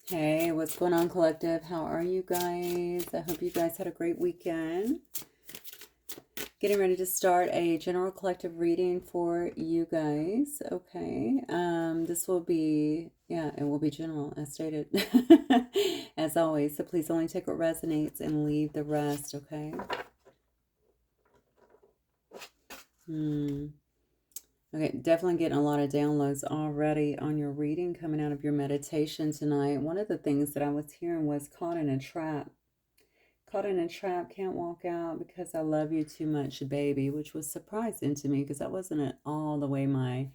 Hey, what's going on, collective? How are you guys? I hope you guys had a great weekend. Getting ready to start a general collective reading for you guys. Okay. This will be, yeah, it will be general as stated. As always. So please only take what resonates and leave the rest, okay? Okay, definitely getting a lot of downloads already on your reading coming out of your meditation tonight. One of the things that I was hearing was caught in a trap. Caught in a trap, can't walk out because I love you too much, baby, which was surprising to me because that wasn't at all the way my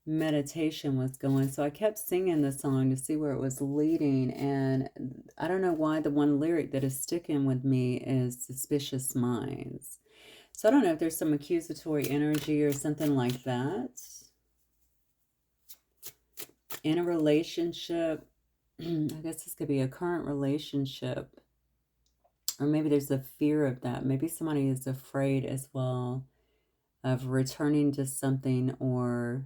meditation was going. So I kept singing the song to see where it was leading. And I don't know why the one lyric that is sticking with me is suspicious minds. So I don't know if there's some accusatory energy or something like that in a relationship. I guess this could be a current relationship. Or maybe there's a fear of that. Maybe somebody is afraid as well of returning to something, or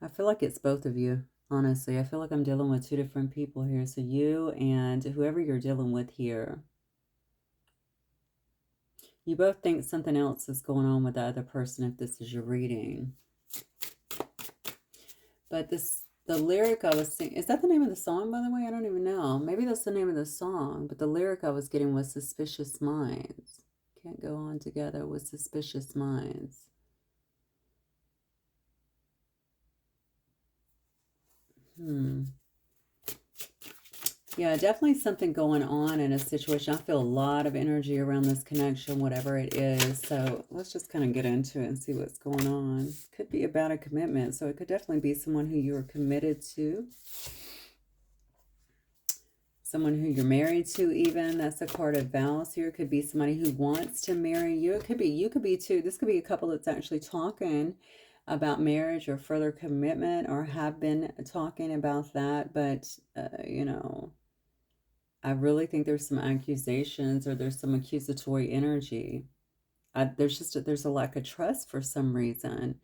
I feel like it's both of you, honestly. I feel like I'm dealing with two different people here. So you and whoever you're dealing with here, you both think something else is going on with the other person if this is your reading. But the lyric I was singing, is that the name of the song, by the way? I don't even know. Maybe that's the name of the song, but the lyric I was getting was suspicious minds. Can't go on together with suspicious minds. Yeah, definitely something going on in a situation. I feel a lot of energy around this connection, whatever it is. So let's just kind of get into it and see what's going on. Could be about a commitment. So it could definitely be someone who you are committed to. Someone who you're married to even. That's a card of vows here. It could be somebody who wants to marry you. It could be, you could be too. This could be a couple that's actually talking about marriage or further commitment, or have been talking about that. But, I really think there's some accusations, or there's some accusatory energy. There's a lack of trust for some reason,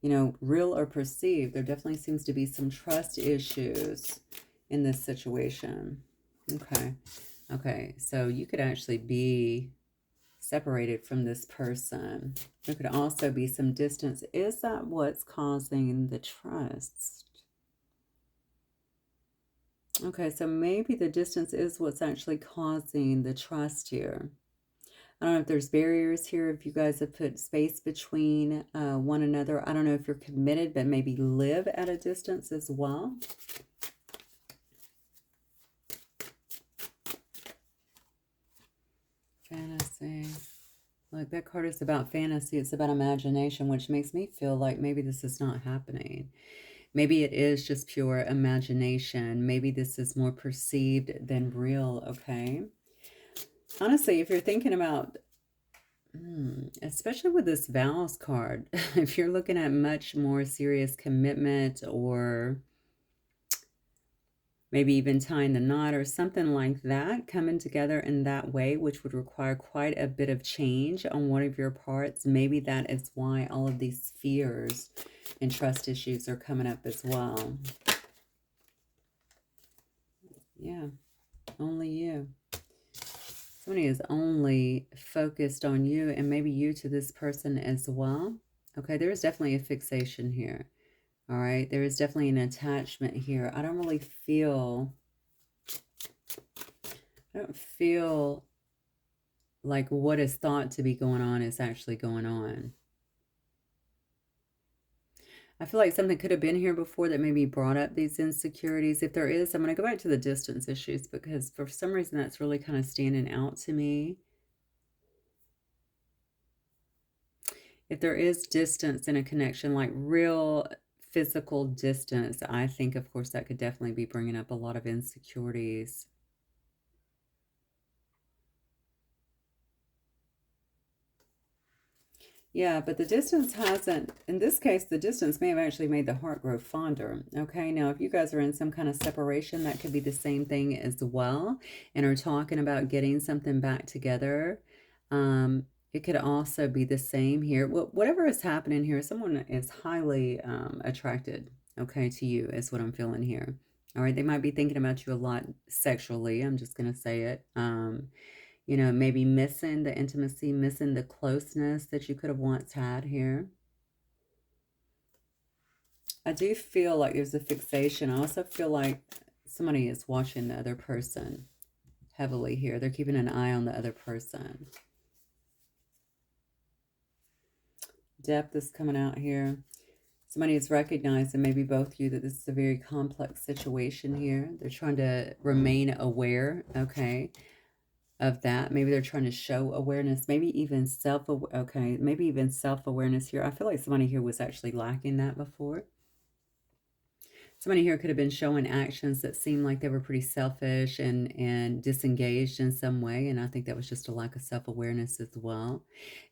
real or perceived. There definitely seems to be some trust issues in this situation. Okay, so you could actually be separated from this person. There could also be some distance. Is that what's causing the trust? Okay, so maybe the distance is what's actually causing the trust here. I don't know if there's barriers here, if you guys have put space between one another. I don't know if you're committed, but maybe live at a distance as well. Fantasy. Look, that card is about fantasy. It's about imagination, which makes me feel like maybe this is not happening. Maybe it is just pure imagination. Maybe this is more perceived than real, okay? Honestly, if you're thinking about, especially with this vows card, if you're looking at much more serious commitment, or maybe even tying the knot or something like that, coming together in that way, which would require quite a bit of change on one of your parts, maybe that is why all of these fears and trust issues are coming up as well. Yeah, only you. Somebody is only focused on you, and maybe you to this person as well. Okay, there is definitely a fixation here. All right, there is definitely an attachment here. I don't feel like what is thought to be going on is actually going on. I feel like something could have been here before that maybe brought up these insecurities. If there is, I'm going to go back to the distance issues, because for some reason that's really kind of standing out to me. If there is distance in a connection, like real physical distance, I think, of course, that could definitely be bringing up a lot of insecurities. Yeah, but the distance hasn't, in this case, the distance may have actually made the heart grow fonder. Okay, now if you guys are in some kind of separation, that could be the same thing as well, and are talking about getting something back together. It could also be the same here. Whatever is happening here, someone is highly attracted, okay, to you, is what I'm feeling here. All right, they might be thinking about you a lot sexually. I'm just going to say it. You know, maybe missing the intimacy, missing the closeness that you could have once had here. I do feel like there's a fixation. I also feel like somebody is watching the other person heavily here. They're keeping an eye on the other person. Depth is coming out here. Somebody is recognizing, maybe both of you, that this is a very complex situation here. They're trying to remain aware, okay, of that. Maybe they're trying to show awareness, maybe even maybe even self-awareness here. I feel like somebody here was actually lacking that before. Somebody here could have been showing actions that seemed like they were pretty selfish and disengaged in some way. And I think that was just a lack of self-awareness as well,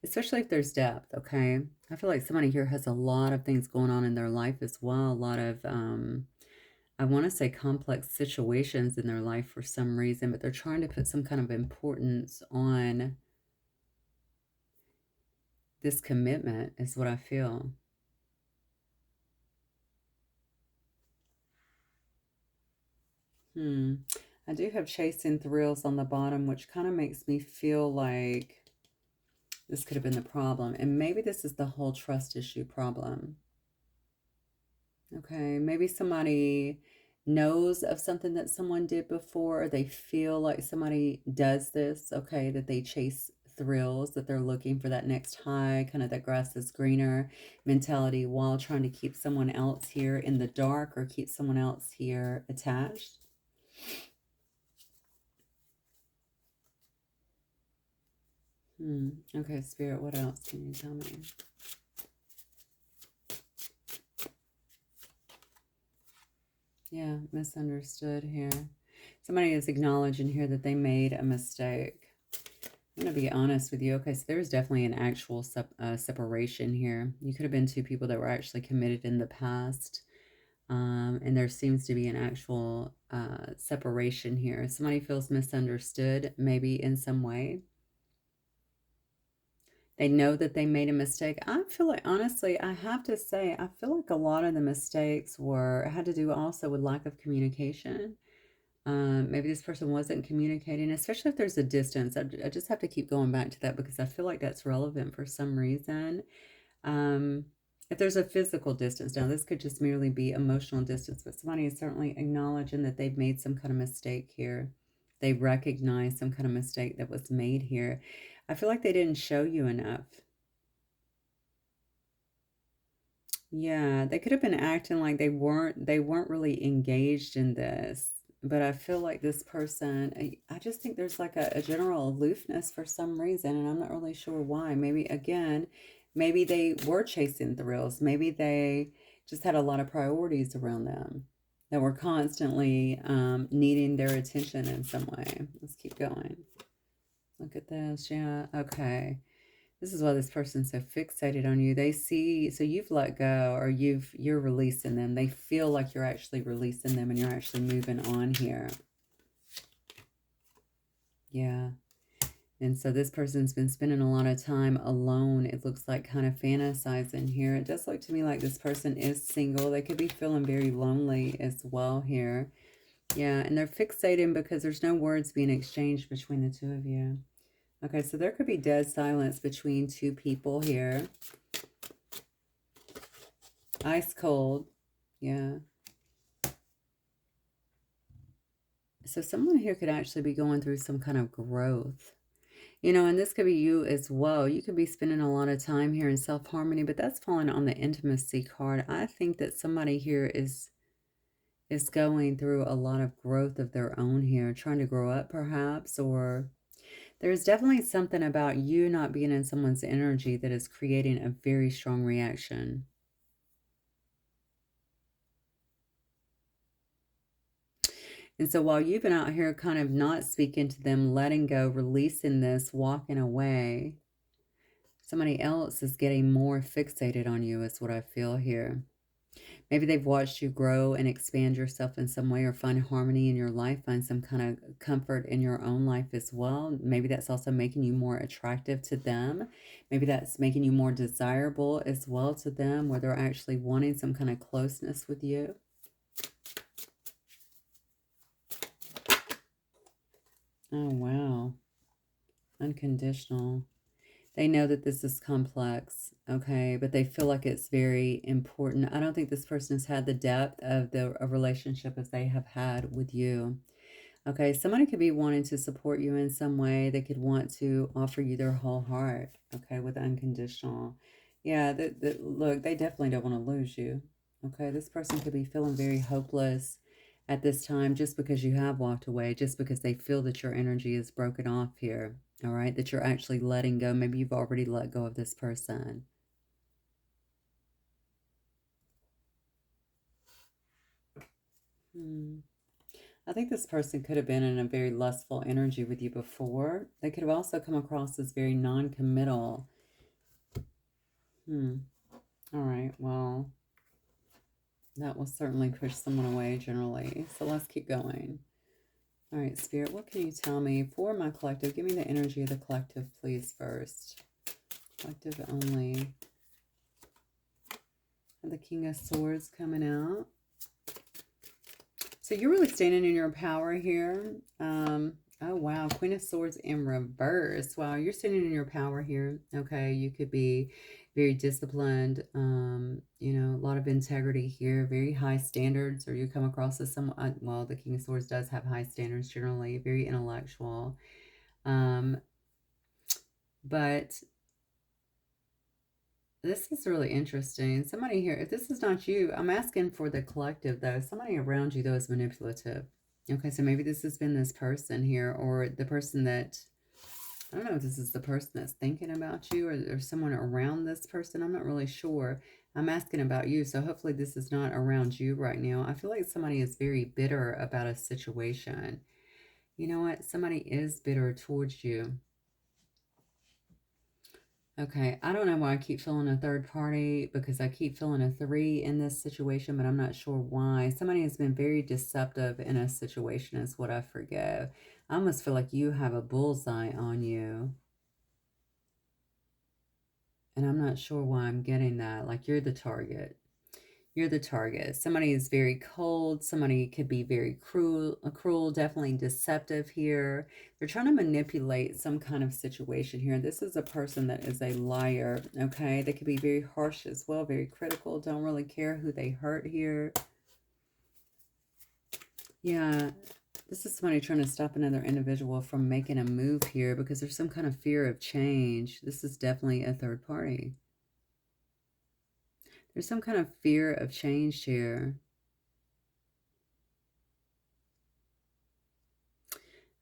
especially if there's depth, okay? I feel like somebody here has a lot of things going on in their life as well. A lot of, I want to say complex situations in their life for some reason, but they're trying to put some kind of importance on this commitment is what I feel. I do have chasing thrills on the bottom, which kind of makes me feel like this could have been the problem. And maybe this is the whole trust issue problem. Okay, maybe somebody knows of something that someone did before, or they feel like somebody does this, okay, that they chase thrills, that they're looking for that next high, kind of that grass is greener mentality while trying to keep someone else here in the dark or keep someone else here attached. Okay, Spirit, what else can you tell me? Yeah, misunderstood here. Somebody is acknowledging here that they made a mistake. I'm going to be honest with you. Okay, so there's definitely an actual separation here. You could have been two people that were actually committed in the past. And there seems to be an actual separation here. Somebody feels misunderstood, maybe in some way. They know that they made a mistake. I feel like, honestly, I have to say, I feel like a lot of the mistakes had to do also with lack of communication. Maybe this person wasn't communicating, especially if there's a distance. I just have to keep going back to that because I feel like that's relevant for some reason. If there's a physical distance, now this could just merely be emotional distance, but somebody is certainly acknowledging that they've made some kind of mistake here. They recognize some kind of mistake that was made here. I feel like they didn't show you enough. Yeah, they could have been acting like they weren't really engaged in this. But I feel like this person, I just think there's like a general aloofness for some reason, and I'm not really sure why. Maybe again, maybe they were chasing thrills. Maybe they just had a lot of priorities around them that were constantly needing their attention in some way. Let's keep going. Look at this. Yeah. Okay. This is why this person's so fixated on you. They see, so you've let go, or you're releasing them. They feel like you're actually releasing them and you're actually moving on here. Yeah. And so this person's been spending a lot of time alone. It looks like kind of fantasizing here. It does look to me like this person is single. They could be feeling very lonely as well here. Yeah, and they're fixating because there's no words being exchanged between the two of you. Okay, so there could be dead silence between two people here. Ice cold. Yeah. So someone here could actually be going through some kind of growth. You know, and this could be you as well. You could be spending a lot of time here in self-harmony, but that's falling on the intimacy card. I think that somebody here is going through a lot of growth of their own here, trying to grow up perhaps, or there's definitely something about you not being in someone's energy that is creating a very strong reaction. And so while you've been out here kind of not speaking to them, letting go, releasing this, walking away, somebody else is getting more fixated on you is what I feel here. Maybe they've watched you grow and expand yourself in some way, or find harmony in your life, find some kind of comfort in your own life as well. Maybe that's also making you more attractive to them. Maybe that's making you more desirable as well to them, where they're actually wanting some kind of closeness with you. Oh, wow. Unconditional. They know that this is complex, okay, but they feel like it's very important. I don't think this person has had the depth of the a relationship as they have had with you. Okay, somebody could be wanting to support you in some way. They could want to offer you their whole heart, okay, with unconditional. Yeah, look, they definitely don't want to lose you. Okay, this person could be feeling very hopeless at this time just because you have walked away, just because they feel that your energy is broken off here. All right, that you're actually letting go. Maybe you've already let go of this person. Hmm. I think this person could have been in a very lustful energy with you before. They could have also come across as very non-committal. Hmm. All right. Well, that will certainly push someone away generally. So let's keep going. All right, Spirit, what can you tell me for my collective? Give me the energy of the collective, please, first. Collective only. And the King of Swords coming out. So you're really standing in your power here. Oh, wow. Queen of Swords in reverse. Wow, you're standing in your power here. Okay, you could be very disciplined, a lot of integrity here, very high standards, or you come across as someone, well, the King of Swords does have high standards generally, very intellectual. Um, but this is really interesting. Somebody here, if this is not you, I'm asking for the collective though. Somebody around you though is manipulative. Okay, so maybe this has been this person here, or the person that, I don't know if this is the person that's thinking about you, or someone around this person. I'm not really sure. I'm asking about you, so hopefully this is not around you right now. I feel like somebody is very bitter about a situation. You know what? Somebody is bitter towards you. Okay, I don't know why I keep feeling a third party because I keep feeling a three in this situation, but I'm not sure why. Somebody has been very deceptive in a situation, is what I forget. I almost feel like you have a bullseye on you, and I'm not sure why I'm getting that. Like you're the target. You're the target. Somebody is very cold. Somebody could be very cruel, definitely deceptive here. They're trying to manipulate some kind of situation here. This is a person that is a liar, okay? They could be very harsh as well, very critical, don't really care who they hurt here. Yeah, this is somebody trying to stop another individual from making a move here because there's some kind of fear of change. This is definitely a third party. There's some kind of fear of change here.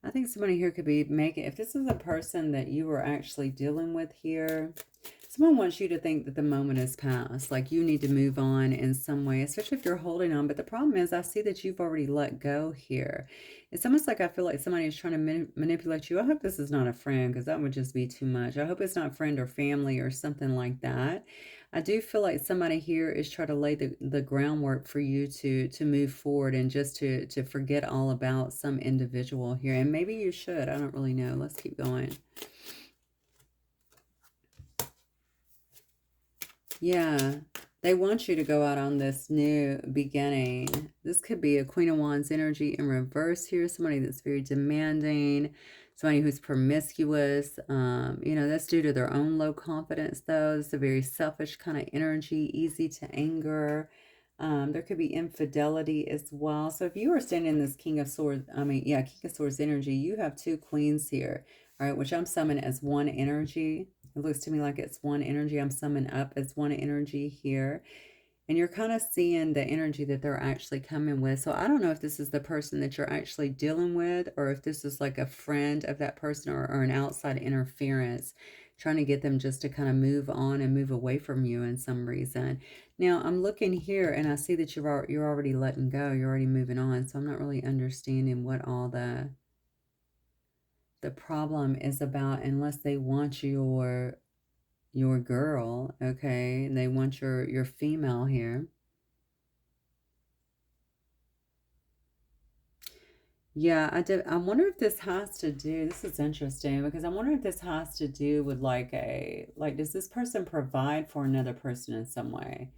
I think somebody here could be making, if this is a person that you are actually dealing with here, someone wants you to think that the moment is past, like you need to move on in some way, especially if you're holding on. But the problem is, I see that you've already let go here. It's almost like I feel like somebody is trying to manipulate you. I hope this is not a friend because that would just be too much. I hope it's not friend or family or something like that. I do feel like somebody here is trying to lay the groundwork for you to move forward and just to forget all about some individual here. And maybe you should. I don't really know. Let's keep going. Yeah, they want you to go out on this new beginning. This could be a Queen of Wands energy in reverse here. Somebody that's very demanding, somebody who's promiscuous. That's due to their own low confidence, though. It's a very selfish kind of energy, easy to anger. There could be infidelity as well. So if you are standing in this King of Swords, King of Swords energy, you have two queens here, all right, which I'm summoning as one energy. It looks to me like it's one energy. I'm summing up as one energy here. And you're kind of seeing the energy that they're actually coming with. So I don't know if this is the person that you're actually dealing with, or if this is like a friend of that person, or an outside interference trying to get them just to kind of move on and move away from you in some reason. Now I'm looking here and I see that you're already letting go. You're already moving on. So I'm not really understanding what all the problem is about, unless they want your girl, okay, and they want your female here. Yeah, I did. I wonder if this has to do, this is interesting because I wonder if this has to do with like does this person provide for another person in some way?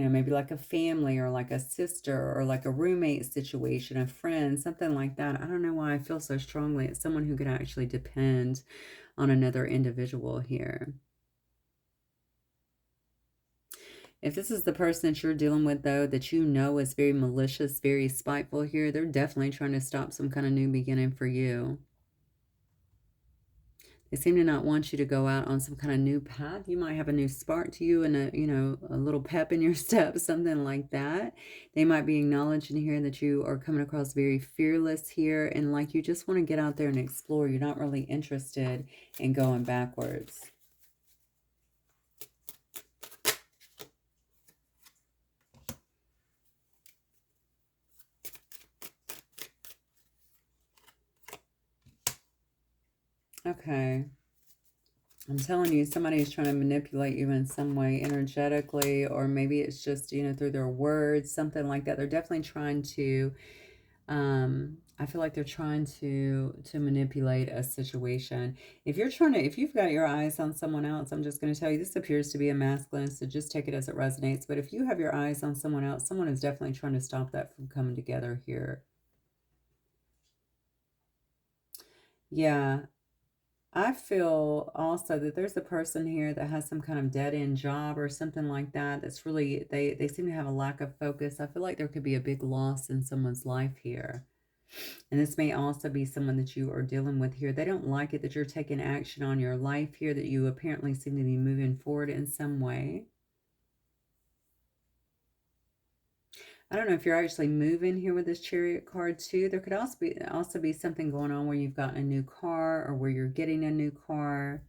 maybe like a family or like a sister or like a roommate situation, a friend, something like that. I don't know why I feel so strongly. It's someone who could actually depend on another individual here. If this is the person that you're dealing with, though, that you know is very malicious, very spiteful here, they're definitely trying to stop some kind of new beginning for you. They seem to not want you to go out on some kind of new path. You might have a new spark to you and a little pep in your step, something like that. They might be acknowledging here that you are coming across very fearless here and like you just want to get out there and explore. You're not really interested in going backwards. Okay. I'm telling you, somebody's trying to manipulate you in some way energetically, or maybe it's just, through their words, something like that. They're definitely trying to, I feel like they're trying to manipulate a situation. If you've got your eyes on someone else, I'm just going to tell you, this appears to be a masculine, so just take it as it resonates. But if you have your eyes on someone else, someone is definitely trying to stop that from coming together here. Yeah. I feel also that there's a person here that has some kind of dead end job or something like that. That's really, they seem to have a lack of focus. I feel like there could be a big loss in someone's life here. And this may also be someone that you are dealing with here. They don't like it that you're taking action on your life here, that you apparently seem to be moving forward in some way. I don't know if you're actually moving here with this Chariot card too. There could also be something going on where you've gotten a new car or where you're getting a new car.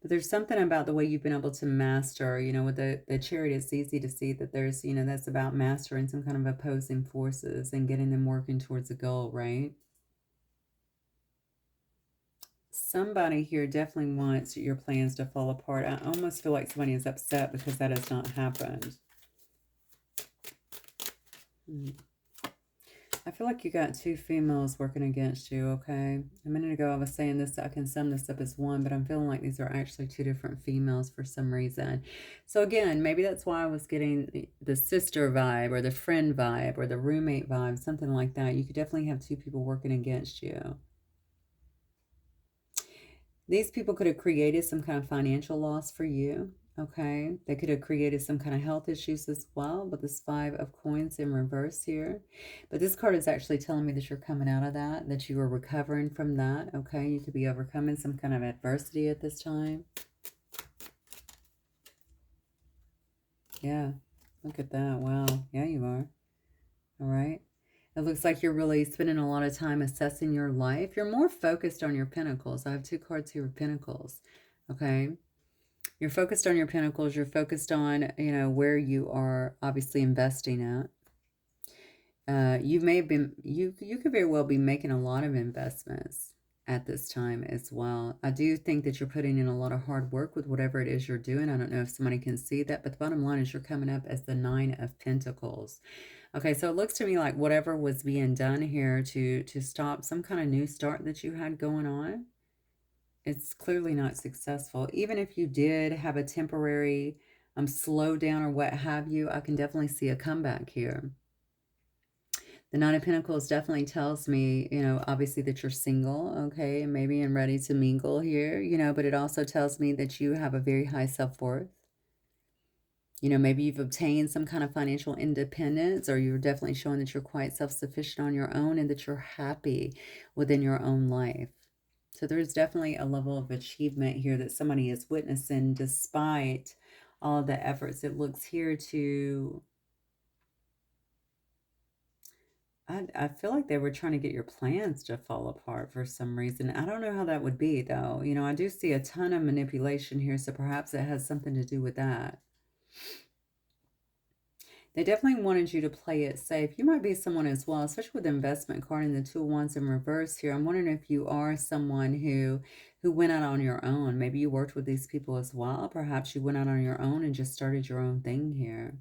But there's something about the way you've been able to master, with the Chariot, it's easy to see that there's, that's about mastering some kind of opposing forces and getting them working towards a goal, right? Somebody here definitely wants your plans to fall apart. I almost feel like somebody is upset because that has not happened. I feel like you got two females working against you, okay? A minute ago I was saying this, I can sum this up as one, but I'm feeling like these are actually two different females for some reason. So again, maybe that's why I was getting the sister vibe or the friend vibe or the roommate vibe, something like that. You could definitely have two people working against you. These people could have created some kind of financial loss for you. Okay, they could have created some kind of health issues as well, but this Five of Coins in reverse here. But this card is actually telling me that you're coming out of that you are recovering from that. Okay, you could be overcoming some kind of adversity at this time. Yeah, look at that. Wow. Yeah, you are. All right. It looks like you're really spending a lot of time assessing your life. You're more focused on your pentacles. I have two cards here of pentacles. Okay. You're focused on your pentacles. You're focused on, where you are obviously investing at. You may have been, you could very well be making a lot of investments at this time as well. I do think that you're putting in a lot of hard work with whatever it is you're doing. I don't know if somebody can see that, but the bottom line is you're coming up as the Nine of Pentacles. Okay, so it looks to me like whatever was being done here to stop some kind of new start that you had going on, it's clearly not successful. Even if you did have a temporary slowdown or what have you, I can definitely see a comeback here. The Nine of Pentacles definitely tells me, obviously that you're single, okay, and maybe and ready to mingle here, but it also tells me that you have a very high self-worth. Maybe you've obtained some kind of financial independence, or you're definitely showing that you're quite self-sufficient on your own and that you're happy within your own life. So there's definitely a level of achievement here that somebody is witnessing despite all of the efforts. It looks here to, I feel like they were trying to get your plans to fall apart for some reason. I don't know how that would be, though. I do see a ton of manipulation here, so perhaps it has something to do with that. They definitely wanted you to play it safe. You might be someone as well, especially with the investment card and the Two of Wands in reverse here. I'm wondering if you are someone who went out on your own. Maybe you worked with these people as well. Perhaps you went out on your own and just started your own thing here.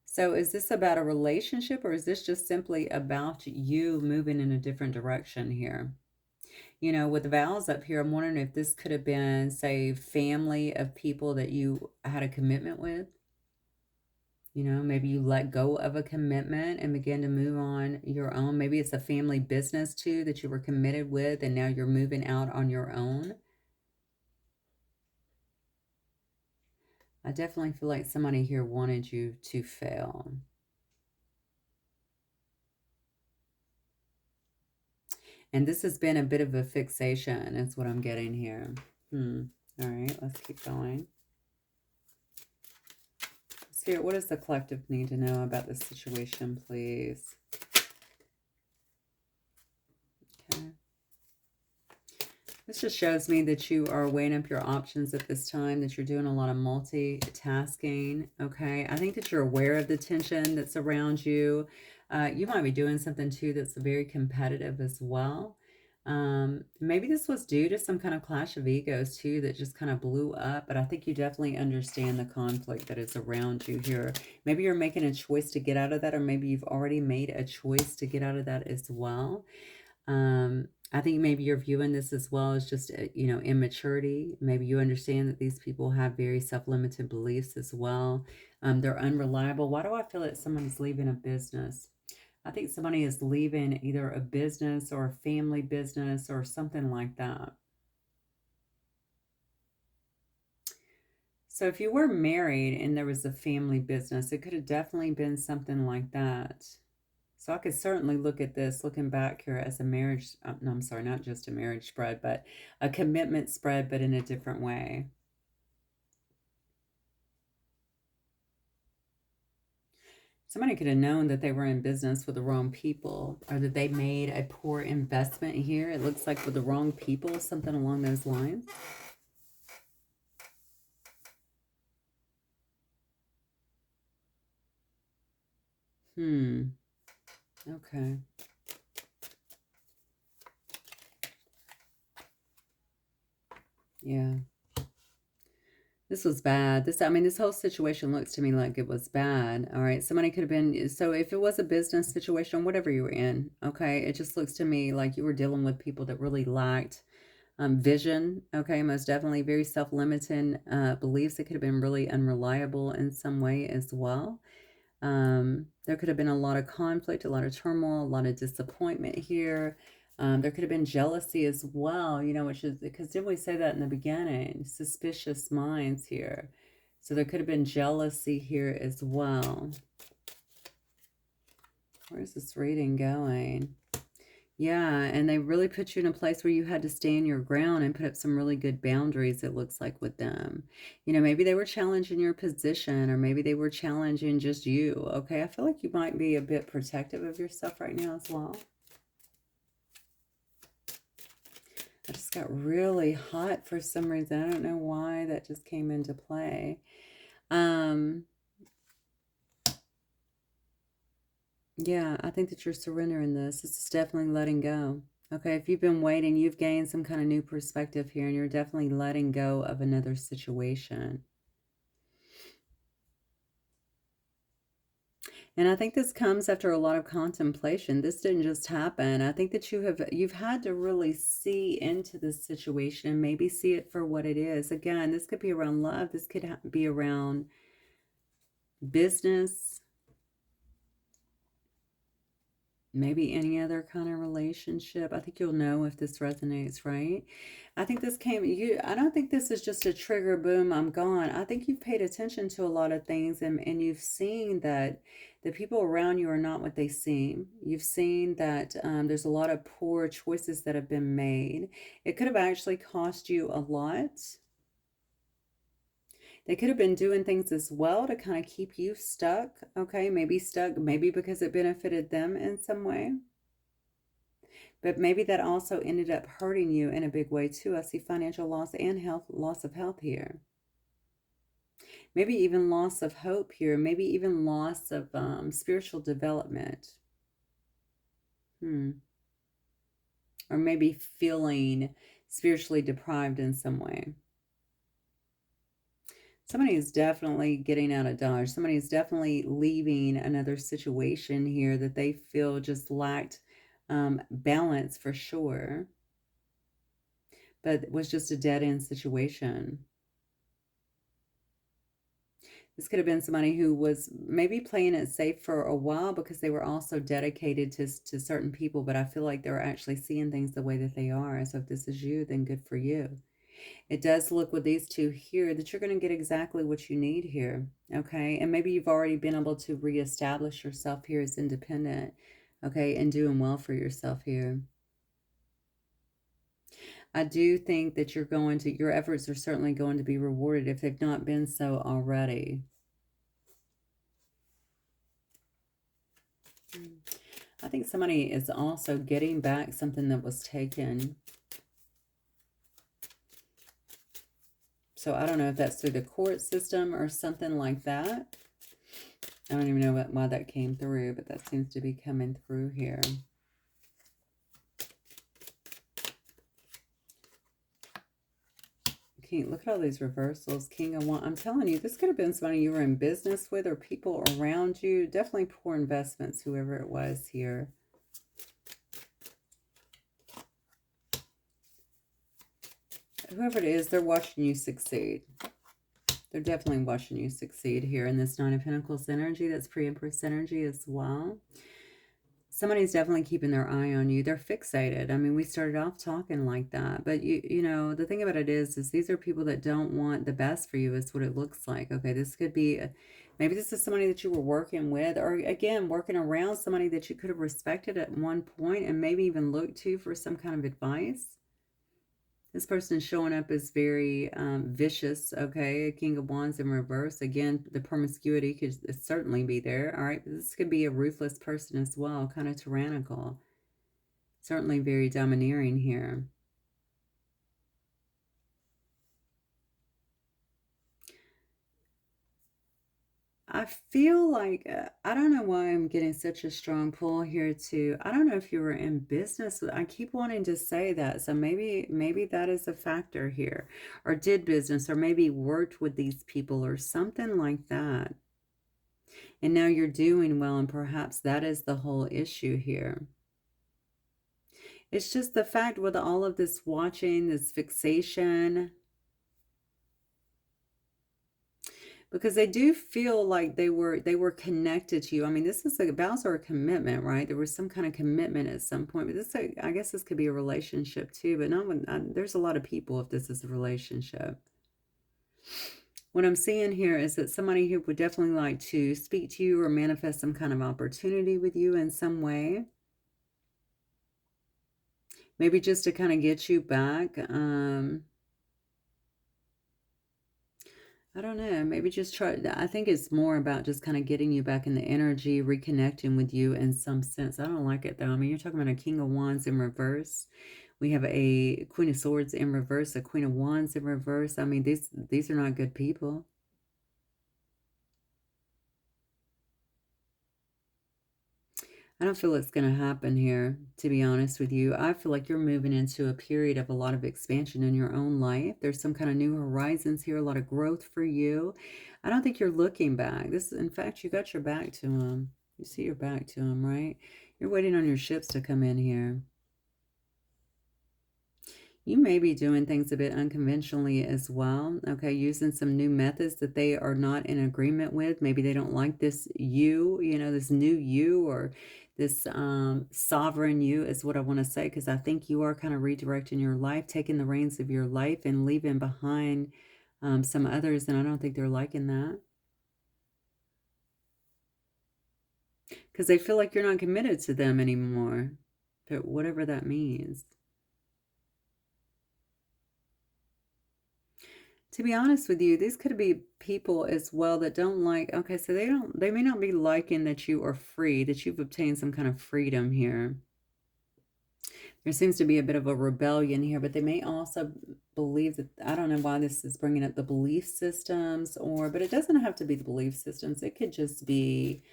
So is this about a relationship, or is this just simply about you moving in a different direction here? You know, with the vows up here, I'm wondering if this could have been, say, family of people that you had a commitment with. You know, maybe you let go of a commitment and begin to move on your own. Maybe it's a family business too that you were committed with and now you're moving out on your own. I definitely feel like somebody here wanted you to fail. And this has been a bit of a fixation, is what I'm getting here. All right, let's keep going. Spirit, what does the collective need to know about this situation, please? Okay. This just shows me that you are weighing up your options at this time, that you're doing a lot of multitasking, okay? I think that you're aware of the tension that's around you. You might be doing something, too, that's very competitive as well. Maybe this was due to some kind of clash of egos, too, that just kind of blew up. But I think you definitely understand the conflict that is around you here. Maybe you're making a choice to get out of that, or maybe you've already made a choice to get out of that as well. I think maybe you're viewing this as well as just, you know, immaturity. Maybe you understand that these people have very self-limited beliefs as well. They're unreliable. Why do I feel that someone's leaving a business? I think somebody is leaving either a business or a family business or something like that. So if you were married and there was a family business, it could have definitely been something like that. So I could certainly look at this, looking back here, as a marriage, no, I'm sorry, not just a marriage spread, but a commitment spread, but in a different way. Somebody could have known that they were in business with the wrong people, or that they made a poor investment here. It looks like with the wrong people, something along those lines. Okay. Yeah. This was bad. I mean, this whole situation looks to me like it was bad. All right. Somebody could have been, so if it was a business situation, whatever you were in, okay, it just looks to me like you were dealing with people that really lacked vision. Okay. Most definitely very self-limiting beliefs. It could have been really unreliable in some way as well. There could have been a lot of conflict, a lot of turmoil, a lot of disappointment here. There could have been jealousy as well, you know, which is because didn't we say that in the beginning? Suspicious minds here. So there could have been jealousy here as well. Where's this reading going? Yeah, and they really put you in a place where you had to stand your ground and put up some really good boundaries, it looks like, with them. You know, maybe they were challenging your position, or maybe they were challenging just you. Okay, I feel like you might be a bit protective of yourself right now as well. I just got really hot for some reason. I don't know why that just came into play. Yeah, I think that you're surrendering this. This is definitely letting go. Okay, if you've been waiting, you've gained some kind of new perspective here, and you're definitely letting go of another situation. And I think this comes after a lot of contemplation. This didn't just happen. I think that you've had to really see into this situation and maybe see it for what it is. Again, this could be around love. This could be around business, maybe any other kind of relationship. I think you'll know if this resonates, right? I think this came you I don't think this is just a trigger, boom, I'm gone. I think you've paid attention to a lot of things, and you've seen that the people around you are not what they seem. You've seen that there's a lot of poor choices that have been made. It could have actually cost you a lot. They could have been doing things as well to kind of keep you stuck, okay? Maybe stuck, maybe because it benefited them in some way. But maybe that also ended up hurting you in a big way too. I see financial loss and loss of health here. Maybe even loss of hope here. Maybe even loss of spiritual development. Or maybe feeling spiritually deprived in some way. Somebody is definitely getting out of Dodge. Somebody is definitely leaving another situation here that they feel just lacked balance for sure. but it was just a dead-end situation. This could have been somebody who was maybe playing it safe for a while because they were also dedicated to certain people, but I feel like they're actually seeing things the way that they are. So if this is you, then good for you. It does look with these two here that you're going to get exactly what you need here, okay? And maybe you've already been able to reestablish yourself here as independent, okay, and doing well for yourself here. I do think that your efforts are certainly going to be rewarded if they've not been so already. I think somebody is also getting back something that was taken. So I don't know if that's through the court system or something like that. I don't even know why that came through, but that seems to be coming through here. Look at all these reversals. King of Wands. I'm telling you, this could have been somebody you were in business with or people around you. Definitely poor investments, whoever it was here. Whoever it is, they're watching you succeed. They're definitely watching you succeed here in this Nine of Pentacles energy. That's pre-Empress energy as well. Somebody's definitely keeping their eye on you. They're fixated. I mean, we started off talking like that, but you know, the thing about it is these are people that don't want the best for you is what it looks like. Okay, this could be, maybe this is somebody that you were working with, or again, working around somebody that you could have respected at one point and maybe even looked to for some kind of advice. This person showing up is very vicious, okay? A King of Wands in reverse. Again, the promiscuity could certainly be there, all right? This could be a ruthless person as well, kind of tyrannical. Certainly very domineering here. I feel like, I don't know why I'm getting such a strong pull here too. I don't know if you were in business. I keep wanting to say that. So maybe that is a factor here. Or did business, or maybe worked with these people or something like that. And now you're doing well, and perhaps that is the whole issue here. It's just the fact with all of this watching, this fixation, because they do feel like they were connected to you. I mean, this is a vows are a commitment, right? There was some kind of commitment at some point, but this, I guess this could be a relationship too, but not when there's a lot of people if this is a relationship. What I'm seeing here is that somebody who would definitely like to speak to you or manifest some kind of opportunity with you in some way. Maybe just to kind of get you back. I don't know. Maybe just try. I think it's more about just kind of getting you back in the energy, reconnecting with you in some sense. I don't like it though. I mean, you're talking about a King of Wands in reverse. We have a Queen of Swords in reverse, a Queen of Wands in reverse. I mean, these are not good people. I don't feel it's going to happen here, to be honest with you. I feel like you're moving into a period of a lot of expansion in your own life. There's some kind of new horizons here, a lot of growth for you. I don't think you're looking back. In fact, you got your back to him. You see your back to him, right? You're waiting on your ships to come in here. You may be doing things a bit unconventionally as well, okay, using some new methods that they are not in agreement with. Maybe they don't like this you know, this new you, or this sovereign you is what I want to say, because I think you are kind of redirecting your life, taking the reins of your life and leaving behind some others, and I don't think they're liking that. Because they feel like you're not committed to them anymore, whatever that means. To be honest with you, these could be people as well that don't like, okay, so they may not be liking that you are free, that you've obtained some kind of freedom here. There seems to be a bit of a rebellion here, but they may also believe that, I don't know why this is bringing up the belief systems, but it doesn't have to be the belief systems. It could just be,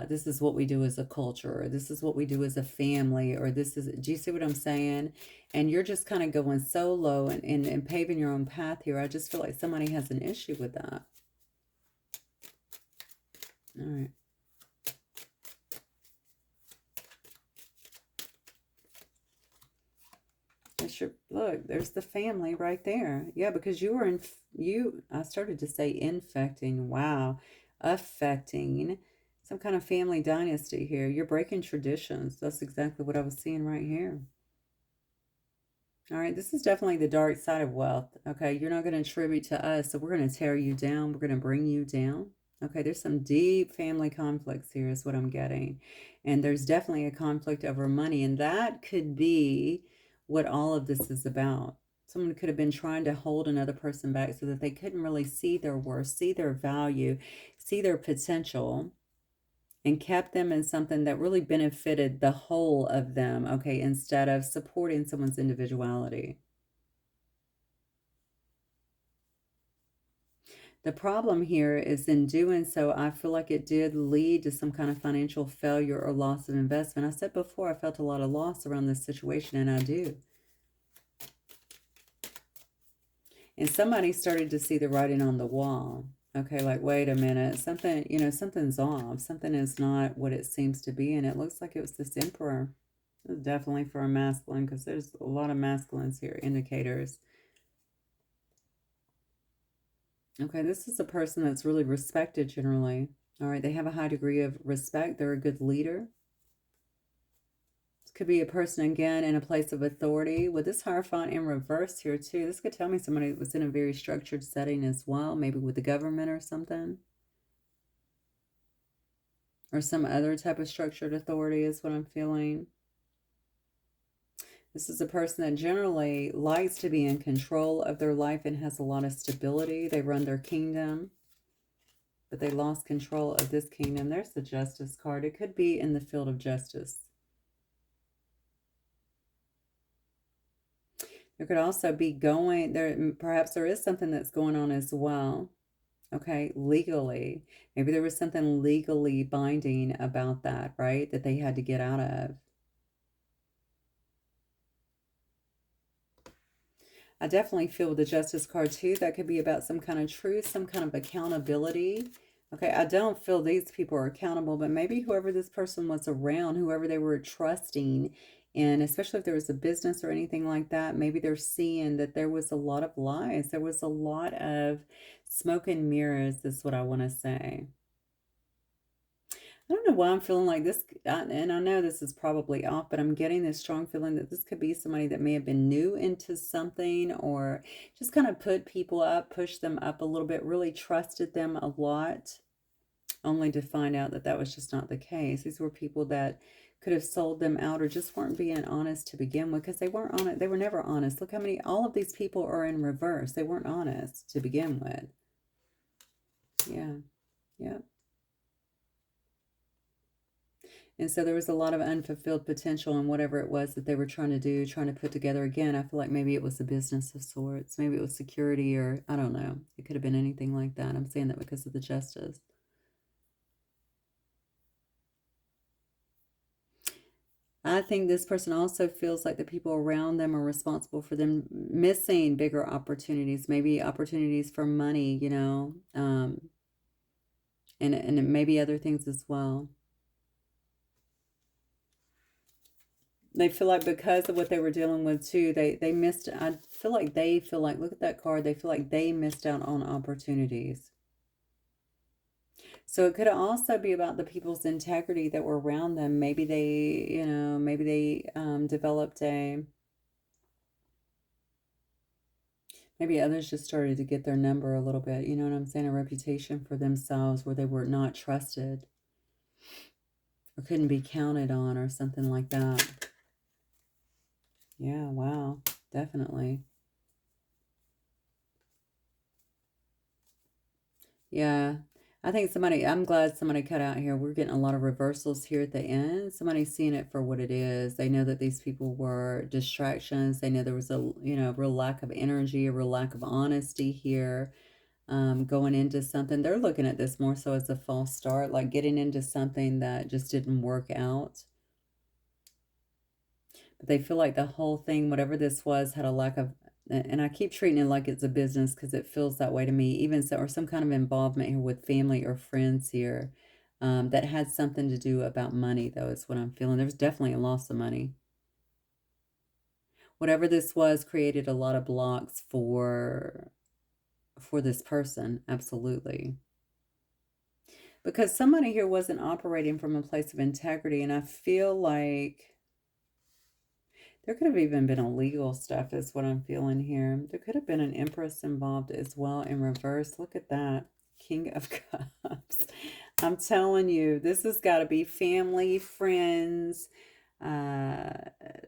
this is what we do as a culture, or this is what we do as a family, or do you see what I'm saying? And you're just kind of going solo and paving your own path here. I just feel like somebody has an issue with that. All right. look, there's the family right there. Yeah, because you were I started to say infecting. Wow. Affecting some kind of family dynasty here. You're breaking traditions. That's exactly what I was seeing right here. All right, this is definitely the dark side of wealth. Okay, you're not going to attribute to us, so we're going to tear you down. We're going to bring you down. Okay, there's some deep family conflicts here, is what I'm getting. And there's definitely a conflict over money, and that could be what all of this is about. Someone could have been trying to hold another person back so that they couldn't really see their worth, see their value, see their potential, and kept them in something that really benefited the whole of them, okay, instead of supporting someone's individuality. The problem here is in doing so, I feel like it did lead to some kind of financial failure or loss of investment. I said before, I felt a lot of loss around this situation, and I do. And somebody started to see the writing on the wall. Okay, like, wait a minute, something, something's off. Something is not what it seems to be. And it looks like it was this emperor. This is definitely for a masculine because there's a lot of masculines here, indicators. Okay, this is a person that's really respected generally. All right, they have a high degree of respect. They're a good leader. This could be a person, again, in a place of authority. With this Hierophant in reverse here, too, this could tell me somebody that was in a very structured setting as well, maybe with the government or something. Or some other type of structured authority is what I'm feeling. This is a person that generally likes to be in control of their life and has a lot of stability. They run their kingdom, but they lost control of this kingdom. There's the Justice card. It could be in the field of justice. There could also be going there, perhaps there is something that's going on as well. Okay, legally. Maybe there was something legally binding about that, right? That they had to get out of. I definitely feel with the Justice card too, that could be about some kind of truth, some kind of accountability. Okay, I don't feel these people are accountable, but maybe whoever this person was around, whoever they were trusting, and especially if there was a business or anything like that, maybe they're seeing that there was a lot of lies. There was a lot of smoke and mirrors, is what I want to say. I don't know why I'm feeling like this, and I know this is probably off, but I'm getting this strong feeling that this could be somebody that may have been new into something or just kind of put people up, pushed them up a little bit, really trusted them a lot, only to find out that that was just not the case. These were people that could have sold them out or just weren't being honest to begin with because they weren't on it. They were never honest. Look how many, all of these people are in reverse. They weren't honest to begin with. Yeah. Yeah. And so there was a lot of unfulfilled potential in whatever it was that they were trying to do, trying to put together. Again, I feel like maybe it was a business of sorts. Maybe it was security or I don't know. It could have been anything like that. I'm saying that because of the justice. I think this person also feels like the people around them are responsible for them missing bigger opportunities, maybe opportunities for money, and maybe other things as well. They feel like because of what they were dealing with too, they missed. I feel like they feel like, look at that card, they feel like they missed out on opportunities. So it could also be about the people's integrity that were around them. Maybe they, maybe they developed a, maybe others just started to get their number a little bit, you know what I'm saying? A reputation for themselves where they were not trusted or couldn't be counted on or something like that. Yeah, wow, definitely. Yeah. I think I'm glad somebody cut out here. We're getting a lot of reversals here at the end. Somebody's seeing it for what it is. They know that these people were distractions. They know there was a, real lack of energy, a real lack of honesty here, going into something. They're looking at this more so as a false start, like getting into something that just didn't work out. But they feel like the whole thing, whatever this was, had a lack of, and I keep treating it like it's a business because it feels that way to me, even so, or some kind of involvement here with family or friends here, that had something to do about money, though, is what I'm feeling. There's definitely a loss of money. Whatever this was created a lot of blocks for this person, absolutely. Because somebody here wasn't operating from a place of integrity, and I feel like there could have even been illegal stuff, is what I'm feeling here. There could have been an Empress involved as well in reverse. Look at that. King of Cups. I'm telling you, this has got to be family, friends, uh,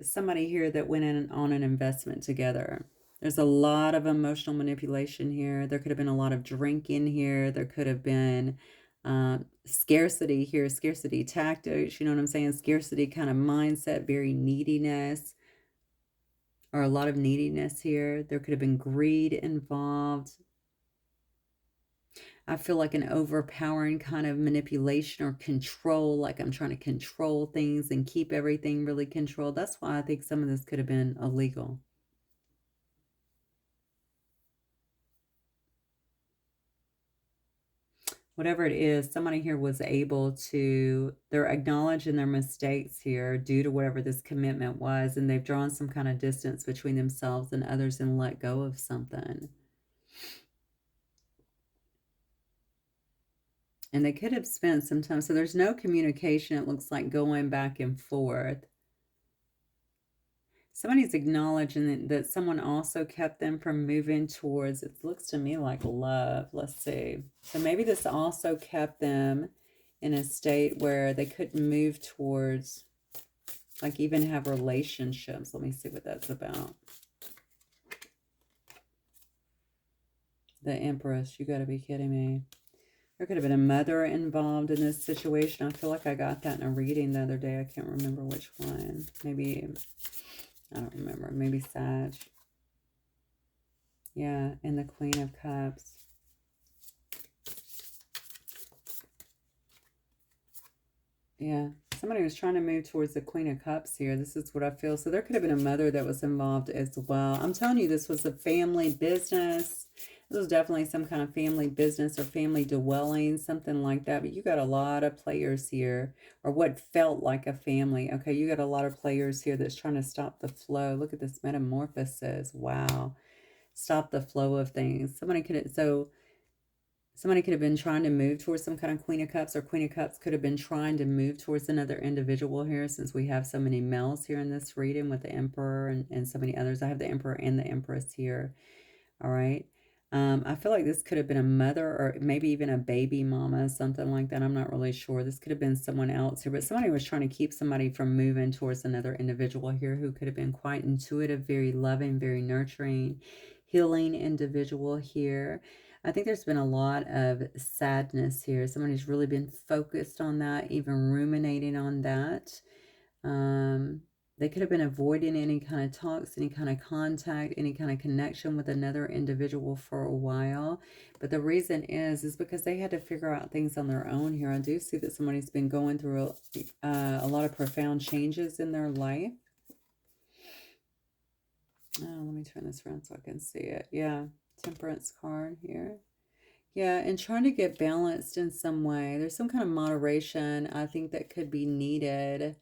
somebody here that went in on an investment together. There's a lot of emotional manipulation here. There could have been a lot of drinking here. There could have been scarcity here, scarcity tactics. You know what I'm saying? Scarcity kind of mindset, very neediness, or a lot of neediness here. There could have been greed involved. I feel like an overpowering kind of manipulation or control, like I'm trying to control things and keep everything really controlled. That's why I think some of this could have been illegal. Whatever it is, somebody here was able to, they're acknowledging their mistakes here due to whatever this commitment was, and they've drawn some kind of distance between themselves and others and let go of something. And they could have spent some time, so there's no communication, it looks like, going back and forth. Somebody's acknowledging that someone also kept them from moving towards, it looks to me like love. Let's see. So maybe this also kept them in a state where they couldn't move towards, like, even have relationships. Let me see what that's about. The Empress, you got to be kidding me. There could have been a mother involved in this situation. I feel like I got that in a reading the other day. I can't remember which one. Maybe, I don't remember. Maybe Sag. Yeah, and the Queen of Cups. Yeah, somebody was trying to move towards the Queen of Cups here. This is what I feel. So there could have been a mother that was involved as well. I'm telling you, this was a family business. This was definitely some kind of family business or family dwelling, something like that. But you got a lot of players here, or what felt like a family. Okay, you got a lot of players here that's trying to stop the flow. Look at this metamorphosis. Wow. Stop the flow of things. Somebody could have been trying to move towards some kind of Queen of Cups, or Queen of Cups could have been trying to move towards another individual here, since we have so many males here in this reading with the Emperor and so many others. I have the Emperor and the Empress here. All right. I feel like this could have been a mother, or maybe even a baby mama, something like that. I'm not really sure. This could have been someone else here, but somebody was trying to keep somebody from moving towards another individual here, who could have been quite intuitive, very loving, very nurturing, healing individual here. I think there's been a lot of sadness here. Somebody's really been focused on that, even ruminating on that. They could have been avoiding any kind of talks, any kind of contact, any kind of connection with another individual for a while. But the reason is because they had to figure out things on their own here. I do see that somebody's been going through a lot of profound changes in their life. Oh, let me turn this around so I can see it. Yeah, Temperance card here. Yeah, and trying to get balanced in some way. There's some kind of moderation, I think, that could be needed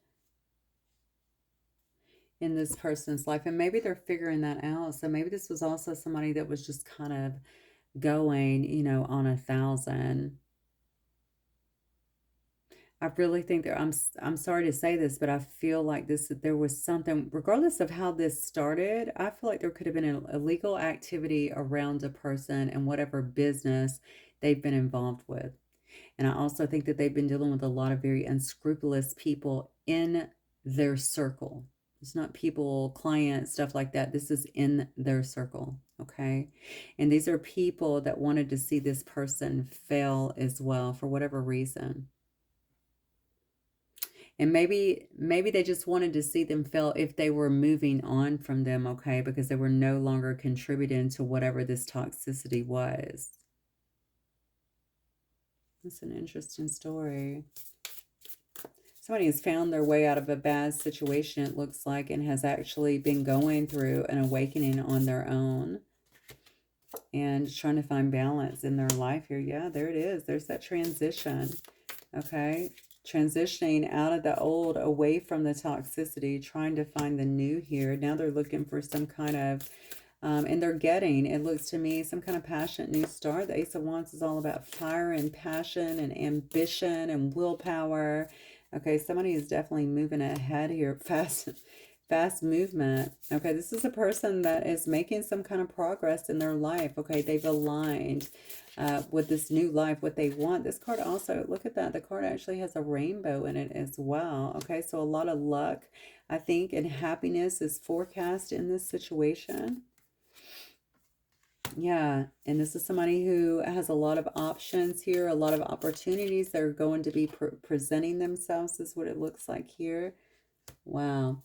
in this person's life. And maybe they're figuring that out. So maybe this was also somebody that was just kind of going, on 1,000. I really think I'm sorry to say this, but I feel like there was something, regardless of how this started, I feel like there could have been an illegal activity around a person and whatever business they've been involved with. And I also think that they've been dealing with a lot of very unscrupulous people in their circle. It's not people, clients, stuff like that. This is in their circle, okay? And these are people that wanted to see this person fail as well for whatever reason. And maybe they just wanted to see them fail if they were moving on from them, okay? Because they were no longer contributing to whatever this toxicity was. That's an interesting story. Somebody has found their way out of a bad situation, it looks like, and has actually been going through an awakening on their own and trying to find balance in their life here. Yeah, there it is. There's that transition. Okay. transitioning out of the old, away from the toxicity, trying to find the new here. Now they're looking for some kind of, and they're getting, it looks to me, some kind of passionate new start. The Ace of Wands is all about fire and passion and ambition and willpower. Okay, somebody is definitely moving ahead here, fast movement. Okay, this is a person that is making some kind of progress in their life. Okay, they've aligned with this new life, what they want. This card also, look at that. The card actually has a rainbow in it as well. Okay, so a lot of luck, I think, and happiness is forecast in this situation. Yeah, and this is somebody who has a lot of options here, a lot of opportunities that are going to be presenting themselves, is what it looks like here. Wow.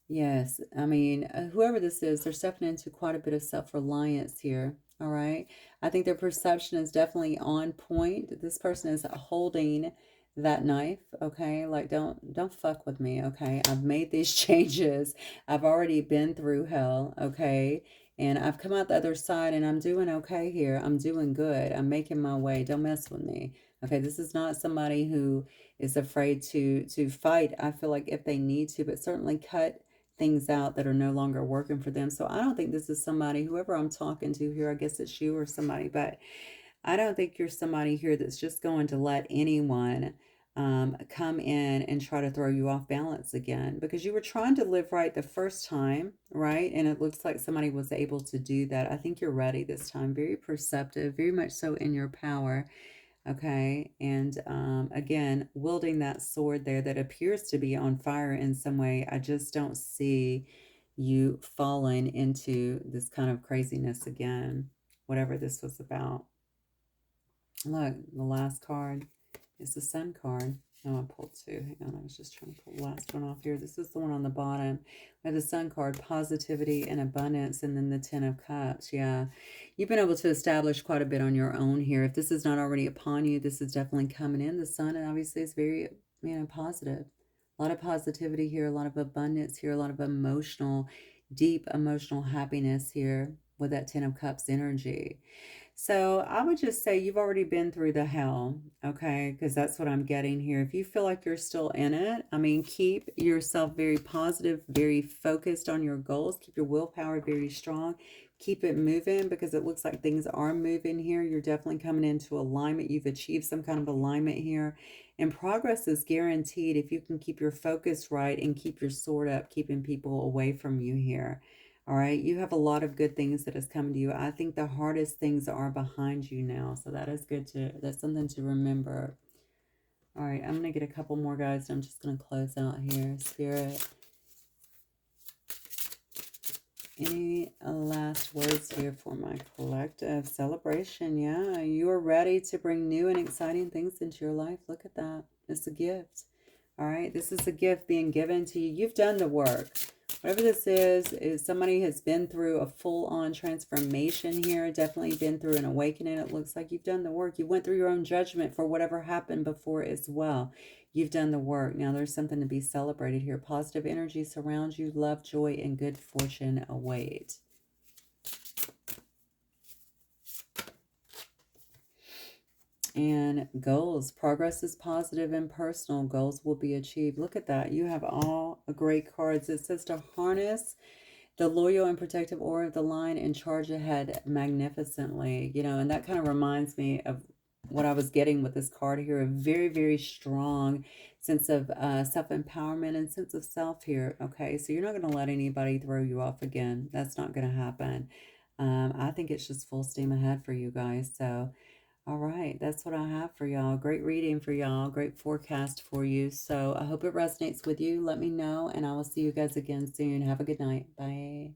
Yes, I mean, whoever this is, they're stepping into quite a bit of self-reliance here. All right. I think their perception is definitely on point. This person is holding that knife. Okay. Like, don't fuck with me. Okay. I've made these changes. I've already been through hell. Okay. And I've come out the other side and I'm doing okay here. I'm doing good. I'm making my way. Don't mess with me. Okay. This is not somebody who is afraid to fight. I feel like if they need to, but certainly cut things out that are no longer working for them. So I don't think this is somebody, whoever I'm talking to here, I guess it's you or somebody, but I don't think you're somebody here that's just going to let anyone come in and try to throw you off balance again, because you were trying to live right the first time, right? And it looks like somebody was able to do that. I think you're ready this time. Very perceptive, very much so in your power. Okay, and again, wielding that sword there that appears to be on fire in some way. I just don't see you falling into this kind of craziness again, whatever this was about. Look, the last card is the Sun card. Oh, I pulled two. Hang on, I was just trying to pull the last one off here. This is the one on the bottom. We have the Sun card, positivity and abundance, and then the Ten of Cups. Yeah, you've been able to establish quite a bit on your own here. If this is not already upon you, this is definitely coming in. The Sun, and obviously, is very, positive. A lot of positivity here, a lot of abundance here, a lot of emotional, deep emotional happiness here with that Ten of Cups energy. So I would just say you've already been through the hell, okay? Because that's what I'm getting here. If you feel like you're still in it, I mean, keep yourself very positive, very focused on your goals. Keep your willpower very strong. Keep it moving, because it looks like things are moving here. You're definitely coming into alignment. You've achieved some kind of alignment here. And progress is guaranteed if you can keep your focus right and keep your sword up, keeping people away from you here. All right, you have a lot of good things that has come to you. I think the hardest things are behind you now. So that is good that's something to remember. All right, I'm going to get a couple more, guys. I'm just going to close out here. Spirit, any last words here for my collective celebration? Yeah, you are ready to bring new and exciting things into your life. Look at that. It's a gift. All right, this is a gift being given to you. You've done the work. Whatever this is somebody has been through a full-on transformation here, definitely been through an awakening. It looks like you've done the work. You went through your own judgment for whatever happened before as well. You've done the work. Now there's something to be celebrated here. Positive energy surrounds you. Love, joy, and good fortune await. And goals. Progress is positive and personal. Goals will be achieved. Look at that. You have all great cards. It says to harness the loyal and protective aura of the line and charge ahead magnificently. And that kind of reminds me of what I was getting with this card here. A very, very strong sense of self-empowerment and sense of self here. Okay, so you're not going to let anybody throw you off again. That's not going to happen. I think it's just full steam ahead for you guys. So all right, that's what I have for y'all. Great reading for y'all. Great forecast for you. So I hope it resonates with you. Let me know, and I will see you guys again soon. Have a good night. Bye.